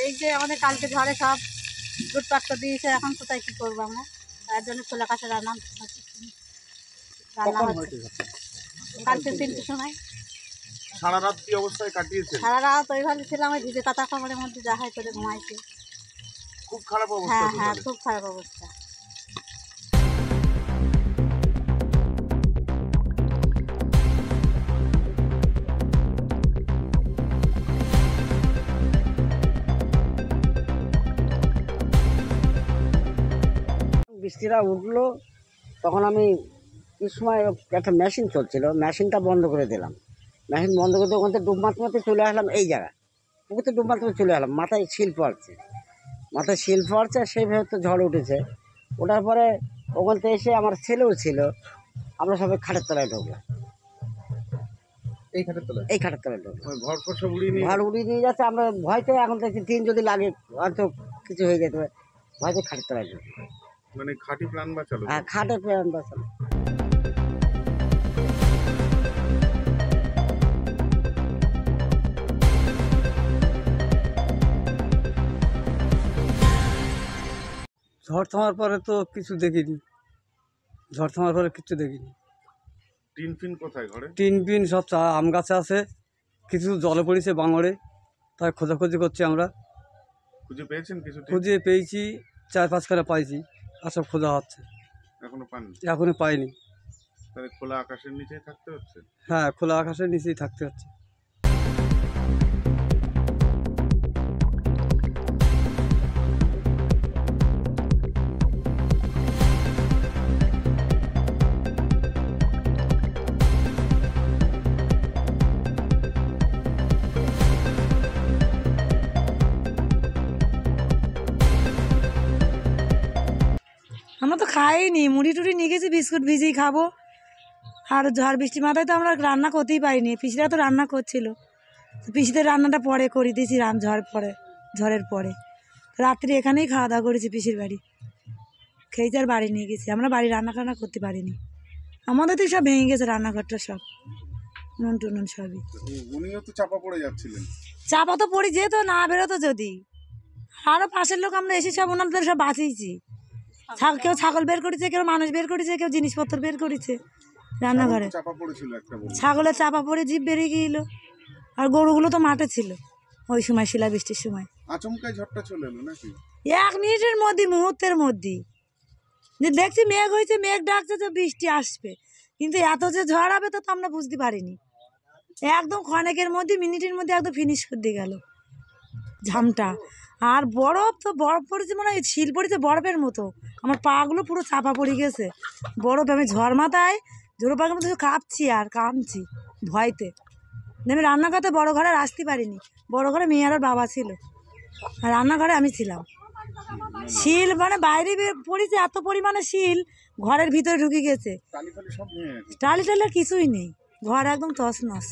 এই যে আমাদের কালকে ঝড়ে সব লুটপাট করে দিয়েছে, এখন কোথায় কী করবো আমরা, তার জন্য খোলা কাছে রান্না হচ্ছে। কালকে 3টের সময়। সারা রাত কি অবস্থায় কাটিয়েছে? সারা রাত ওইভাবে ছিলাম, ওই ভিজে কাঁথা কাপড়ের মধ্যে যাহাই করে ঘুমাইছে। খুব খারাপ অবস্থা। হ্যাঁ হ্যাঁ, খুব খারাপ অবস্থা। বৃষ্টিটা উঠলো তখন আমি কি সময় একটা মেশিন চলছিল, মেশিনটা বন্ধ করে দিলাম। মেশিন বন্ধ করে দিয়ে ওখান থেকে ডুব মারতে মারতে চলে আসলাম এই জায়গা, পুকুরতে ডুব মারতে চলে আসলাম। মাথায় শিল পড়ছে, সেইভাবে তো ঝড় উঠেছে। ওঠার পরে ওখান থেকে এসে আমার ছেলেও ছিল, আমরা সবাই খাটের তলায় ঢুকলাম। এই খাটের তলায় ঢুকলাম। ঘর উড়িয়ে নিয়ে যাচ্ছে। আমরা ভয়তে এখন দেখছি দিন যদি লাগে হয়তো কিছু হয়ে যেতে হবে, ভয়তে খাটের তলায় ঢুকলাম। মানে খাঁটি প্রাণ বাঁচালো। হ্যাঁ, খাটের প্রাণ বাঁচালো। ঝড় থামার পরে তো কিছু দেখিনি, টিন ফিন কোথায় ঘরে? টিন পিন সব আম গাছে আছে, কিছু জলে পড়েছে বাঙড়ে, তাই খোঁজাখুঁজি করছি আমরা। খুঁজে পেয়েছেন কিছু? খুঁজে পেয়েছি, 4-5খানা পাইছি, আর সব খোঁজা হচ্ছে। এখনো পাইনি। তাহলে খোলা আকাশের নিচেই থাকতে হচ্ছে? হ্যাঁ, খোলা আকাশের নিচেই থাকতে হচ্ছে। আমরা তো খাইনি, মুড়ি টুড়ি নিয়ে গেছি, বিস্কুট ভিজিয়ে খাবো। আর ঝড় বৃষ্টি মাথায় তো আমরা রান্না করতেই পারিনি, পিসিরা তো রান্না করছিল, পিসিদের রান্নাটা পরে করে দিয়েছি, ঝড়ের পরে রাত্রি এখানেই খাওয়া দাওয়া করেছি, পিসির বাড়ি খেয়েছি, আর বাড়ি নিয়ে গেছি। আমরা বাড়ি রান্না করতে পারিনি, আমাদের তো সব ভেঙে গেছে রান্নাঘরটা, সব নুন টুনুন সবই। উনিও তো চাপা পড়ে যাচ্ছিলেন। চাপা তো পড়ে যেত, না বেরোতো যদি। আরও পাশের লোক আমরা এসে সব ওনাদের সব বাঁচিয়েছি। কেউ ছাগল বের করেছে, কেউ মানুষ বের করেছে, কেউ জিনিসপত্র বের করেছে রান্নাঘরে। ছাগলের চাপা পড়ে জিভ বেরিয়ে গিয়েছিল, আর গরুগুলো তো মাঠে ছিল ওই সময়, শিলা বৃষ্টির সময়। আচমকাই ঝড়টা চলে এলো নাকি? 1 মিনিটের মধ্যে, মুহূর্তের মধ্যেই যে দেখছি মেঘ হয়েছে, মেঘ ডাকছে যে বৃষ্টি আসবে, কিন্তু এত যে ঝড় হবে তো আমরা বুঝতে পারিনি। একদম ক্ষণেকের মধ্যে, মিনিটের মধ্যে একদম ফিনিশ করে দিয়ে গেল ঝামটা। আর বরফ পড়েছে, মনে হয় শিল পড়েছে বরফের মতো, আমার পাগুলো পুরো চাপা পড়ে গেছে বরফ। আমি ঝড় মাথায় জোরো পাকের মতো কাঁপছি আর কাঁদছি ভয়তে। আমি রান্নাঘরে বড় ঘরে আর আসতে পারিনি, বড় ঘরে মেয়ে আর বাবা ছিল, আর রান্নাঘরে আমি ছিলাম। শিল মানে বাইরে পড়েছে, এত পরিমাণে শিল ঘরের ভিতরে ঢুকে গেছে, টালি টালি কিছুই নেই, ঘর একদম তছনছ।